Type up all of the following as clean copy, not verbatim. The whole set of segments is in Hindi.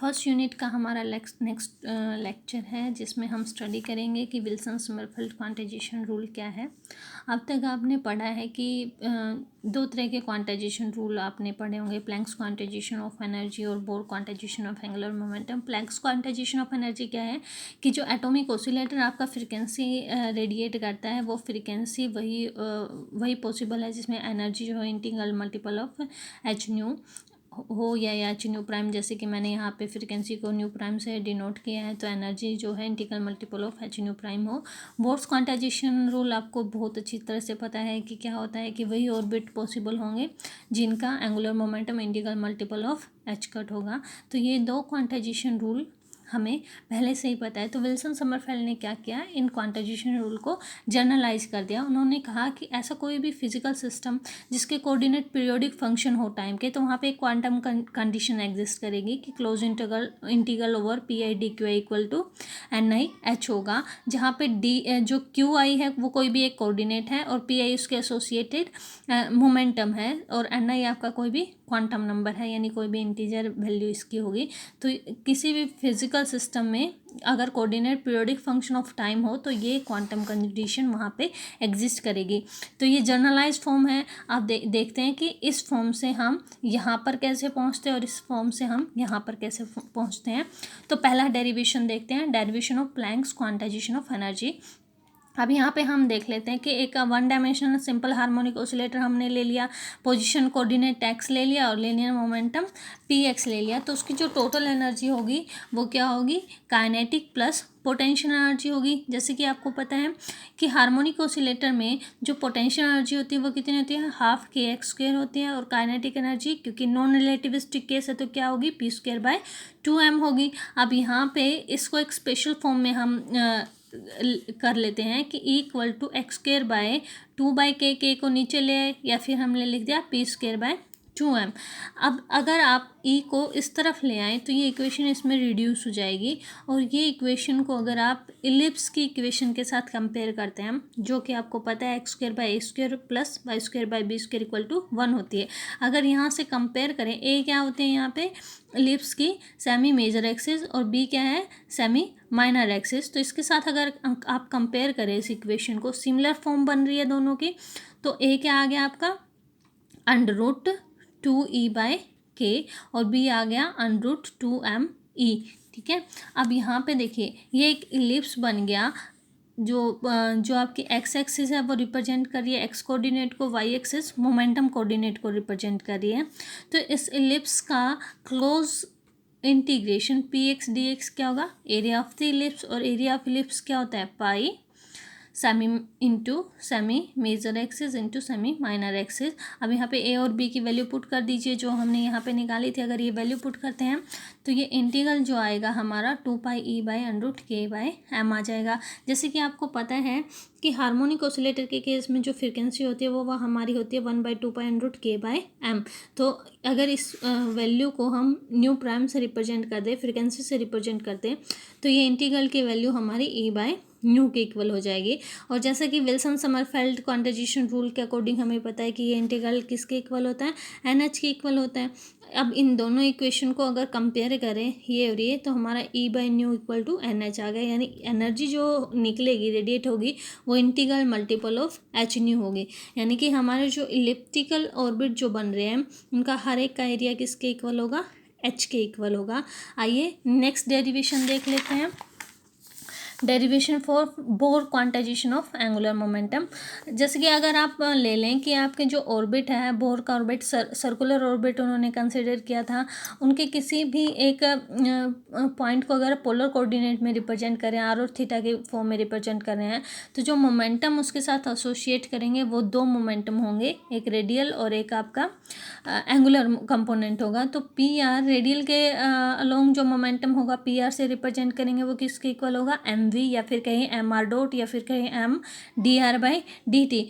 फर्स्ट यूनिट का हमारा नेक्स्ट लेक्चर है जिसमें हम स्टडी करेंगे कि विल्सन समरफेल्ड क्वांटाइजेशन रूल क्या है। अब तक आपने पढ़ा है कि दो तरह के क्वांटाइजेशन रूल आपने पढ़े होंगे, प्लैंक्स क्वांटाइजेशन ऑफ एनर्जी और Bohr quantization of angular momentum. Planck's quantization of energy क्या है कि जो एटॉमिक ऑसिलेटर आपका फ्रीक्वेंसी रेडिएट करता है वो फ्रीक्वेंसी वही पॉसिबल है जिसमें एनर्जी जो है integral multiple of H new हो या एच न्यू प्राइम, जैसे कि मैंने यहाँ पे फ्रीक्वेंसी को न्यू प्राइम से डिनोट किया है, तो एनर्जी जो है integral multiple of H new prime हो। बोर्स क्वांटाइजेशन रूल आपको बहुत अच्छी तरह से पता है कि क्या होता है कि वही ऑर्बिट पॉसिबल होंगे जिनका angular momentum integral multiple of H cut होगा। तो ये दो क्वांटाइजेशन रूल हमें पहले से ही पता है। तो विल्सन समरफेल्ड ने क्या किया, इन क्वांटाइजेशन रूल को जनरलाइज कर दिया। उन्होंने कहा कि ऐसा कोई भी फिजिकल सिस्टम जिसके कोऑर्डिनेट पीरियोडिक फंक्शन हो टाइम के, तो वहाँ पे एक क्वांटम कंडीशन एग्जिस्ट करेगी कि close integral over P I D Q I equal to N I H होगा, जहाँ पे डी जो क्यू आई है वो कोई भी एक कोऑर्डिनेट है और पी आई उसके एसोसिएटेड मोमेंटम है और एन आई आपका कोई भी क्वांटम नंबर है, यानी कोई भी इंटीजर वैल्यू इसकी होगी। तो किसी भी फिजिकल सिस्टम में अगर coordinate periodic function of time हो तो ये क्वांटम कंडीशन वहाँ पे एग्जिस्ट करेगी। तो ये जनरलाइज फॉर्म है। आप देखते हैं कि इस फॉर्म से हम यहाँ पर कैसे पहुँचते हैं और इस फॉर्म से हम यहाँ पर कैसे पहुँचते हैं। तो पहला डेरिवेशन देखते हैं, derivation of Planck's quantization of energy. अब यहाँ पे हम देख लेते हैं कि एक one dimensional simple harmonic oscillator हमने ले लिया, पोजीशन कोऑर्डिनेट एक्स ले लिया और लीनियर मोमेंटम पी एक्स ले लिया। तो उसकी जो टोटल एनर्जी होगी वो क्या होगी, काइनेटिक प्लस पोटेंशियल एनर्जी होगी। जैसे कि आपको पता है कि हार्मोनिक ऑसिलेटर में जो पोटेंशियल एनर्जी होती है वो कितनी होती है, हाफ के एक्स स्क्वायर होती है, और काइनेटिक एनर्जी क्योंकि नॉन रिलेटिविस्टिक केस है तो क्या होगी, पी स्क्वायर बाय 2m होगी। अब यहाँ पे इसको एक स्पेशल फॉर्म में हम कर लेते हैं कि equal to X square by 2/k, के को नीचे ले आए या फिर हमने लिख दिया पी स्क्वायर बाय 2m। अब अगर आप ई को इस तरफ ले आएँ तो ये इक्वेशन इसमें रिड्यूस हो जाएगी, और ये इक्वेशन को अगर आप इलिप्स की इक्वेशन के साथ कंपेयर करते हैं, जो कि आपको पता है X square by A square plus Y square by B square equal to 1 होती है। अगर यहाँ से कंपेयर करें, ए क्या होते हैं यहाँ पे इलिप्स की सेमी मेजर एक्सिस और बी क्या है, सेमी माइनर एक्सिस। तो इसके साथ अगर आप कंपेयर करें इस इक्वेशन को, सिमिलर फॉर्म बन रही है दोनों की। तो ए क्या आ गया आपका √2e/k और बी आ गया √2me। ठीक है। अब यहाँ पे देखिए ये एक इलिप्स बन गया, जो आपकी एक्स एक्सिस है वो रिप्रेजेंट कर रही है एक्स कोऑर्डिनेट को, वाई एक्सिस मोमेंटम कोऑर्डिनेट को रिप्रेजेंट कर रही है। तो इस इलिप्स का close integration P X D X क्या होगा, एरिया ऑफ द इलिप्स, और एरिया ऑफ इलिप्स क्या होता है, pi semi into semi major axis into semi minor axis. अब यहाँ पे ए और बी की वैल्यू पुट कर दीजिए जो हमने यहाँ पे निकाली थी। अगर ये वैल्यू पुट करते हैं तो ये इंटीग्रल जो आएगा हमारा 2πe/√k/m आ जाएगा। जैसे कि आपको पता है कि हार्मोनिक ऑसिलेटर के केस में जो फ्रिक्वेंसी होती है वो हमारी होती है 1/2π√k/m। तो अगर इस वैल्यू को हम न्यू प्राइम से रिप्रेजेंट कर दें, फ्रिक्वेंसी से रिप्रेजेंट कर दें, तो ये इंटीग्रल की वैल्यू हमारी e/न्यू के इक्वल हो जाएगी। और जैसा कि विल्सन समरफेल्ड क्वांटाइजेशन रूल के अकॉर्डिंग हमें पता है कि ये इंटीग्रल किसके इक्वल होता है, NH के इक्वल होता है। अब इन दोनों इक्वेशन को अगर कंपेयर करें ये और ये, तो हमारा e/न्यू इक्वल टू NH आ गया, यानी एनर्जी जो निकलेगी रेडिएट होगी वो integral multiple of H new होगी। यानी कि हमारे जो इलिप्टिकल ऑर्बिट जो बन रहे हैं उनका हर एक का एरिया किसके इक्वल होगा, H के इक्वल होगा। आइए नेक्स्ट डेरिवेशन देख लेते हैं, derivation for bore quantization of angular momentum. जैसे कि अगर आप ले लें कि आपके जो ऑर्बिट है, बोर का ऑर्बिट सर्कुलर ऑर्बिट उन्होंने कंसिडर किया था, उनके किसी भी एक पॉइंट को अगर पोलर कोऑर्डिनेट में रिप्रेजेंट करें, आर और थीटा के फॉर्म में रिप्रेजेंट कर रहे हैं, तो जो मोमेंटम उसके साथ एसोसिएट करेंगे वो दो मोमेंटम होंगे, एक रेडियल और एक आपका एंगुलर कंपोनेंट होगा। तो पी आर रेडियल के अलोंग जो मोमेंटम होगा पी आर से रिप्रेजेंट करेंगे वो किसके इक्वल होगा, एम वी, या फिर कहीं mr डॉट, या फिर कहीं m/dt।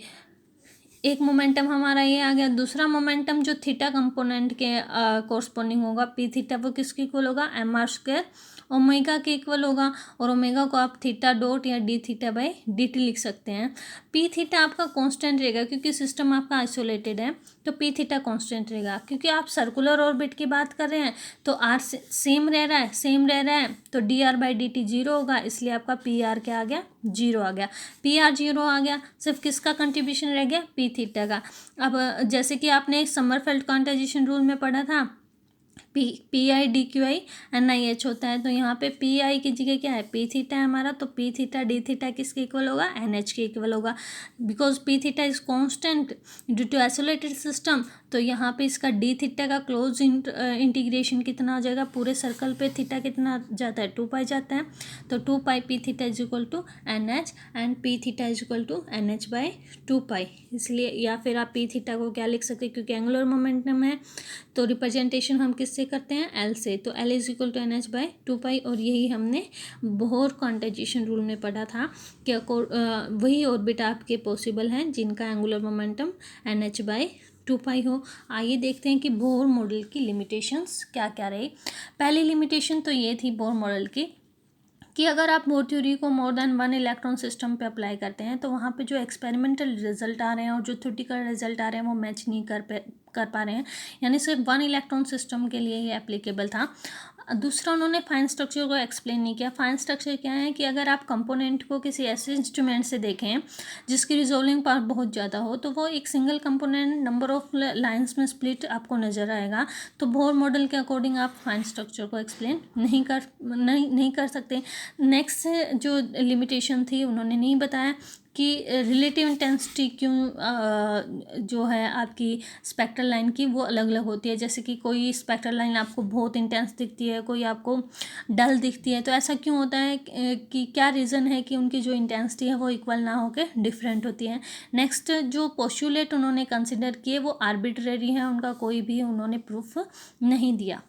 एक मोमेंटम हमारा ये आ गया। दूसरा मोमेंटम जो थीटा कंपोनेंट के कोरस्पॉन्डिंग होगा पी थीटा, वो किसके इक्वल होगा, mr² ओमेगा के इक्वल होगा, और ओमेगा को आप थीटा डॉट या डी थीटा बाई dt लिख सकते हैं। पी थीटा आपका कांस्टेंट रहेगा क्योंकि सिस्टम आपका आइसोलेटेड है, तो पी थीटा कांस्टेंट रहेगा, क्योंकि आप सर्कुलर ऑर्बिट की बात कर रहे हैं तो आर सेम रह रहा है तो D R by D T zero होगा, इसलिए आपका पी आर क्या आ गया, जीरो आ गया। पी आर जीरो आ गया, सिर्फ किसका कंट्रीब्यूशन रह गया, पी थीटा का। अब जैसे कि आपने समरफेल्ड क्वांटाइजेशन रूल में पढ़ा था, P I D Q I N I H होता है, तो यहाँ पे पी आई की जगह क्या है, पी थीटा है हमारा, तो पी थीटा डी थीटा किसके इक्वल होगा, एन एच के इक्वल होगा। Because P theta is constant due to isolated system, तो यहाँ पे इसका डी थीटा का क्लोज इंटीग्रेशन कितना हो जाएगा, पूरे सर्कल पे थीटा कितना जाता है, 2 पाई जाता है, तो 2 pi P theta is equal to N H and P theta is equal to N H by 2 pi. इसलिए या फिर आप पी थीटा को क्या लिख सकते हैं, क्योंकि एंगुलर मोमेंटम है तो रिप्रेजेंटेशन हम किससे करते हैं, एल से, तो L is equal to N H by 2 pi. और यही हमने बोहर क्वांटाइजेशन रूल में पढ़ा था कि वही ऑर्बिट आपके पॉसिबल हैं जिनका angular momentum N H by 2 pi हो। आइए देखते हैं कि बोहर मॉडल की लिमिटेशंस क्या क्या रही। पहली लिमिटेशन तो ये थी बोहर मॉडल की कि अगर आप बोहर थ्योरी को more than one electron system पे अप्लाई करते हैं तो वहाँ पे जो एक्सपेरिमेंटल रिजल्ट आ रहे हैं और जो थ्योरेटिकल रिजल्ट आ रहे हैं वो मैच नहीं कर पा रहे हैं, यानी सिर्फ वन इलेक्ट्रॉन सिस्टम के लिए ये एप्लीकेबल था। दूसरा, उन्होंने फाइन स्ट्रक्चर को एक्सप्लेन नहीं किया। फाइन स्ट्रक्चर क्या है कि अगर आप कंपोनेंट को किसी ऐसे इंस्ट्रूमेंट से देखें जिसकी रिजोल्विंग पावर बहुत ज़्यादा हो तो वो एक single component number of lines में स्प्लिट आपको नज़र आएगा। तो बोहर मॉडल के अकॉर्डिंग आप फाइन स्ट्रक्चर को एक्सप्लेन नहीं कर सकते। नेक्स्ट जो लिमिटेशन थी उन्होंने नहीं बताया कि रिलेटिव इंटेंसिटी क्यों जो है आपकी स्पेक्ट्रल लाइन की वो अलग अलग होती है। जैसे कि कोई स्पेक्ट्रल लाइन आपको बहुत इंटेंस दिखती है, कोई आपको डल दिखती है, तो ऐसा क्यों होता है कि क्या रीज़न है कि उनकी जो इंटेंसिटी है वो इक्वल ना होकर डिफरेंट होती है। नेक्स्ट जो पोस्टुलेट उन्होंने कंसिडर किए वो आर्बिट्रेरी है, उनका कोई भी उन्होंने प्रूफ नहीं दिया।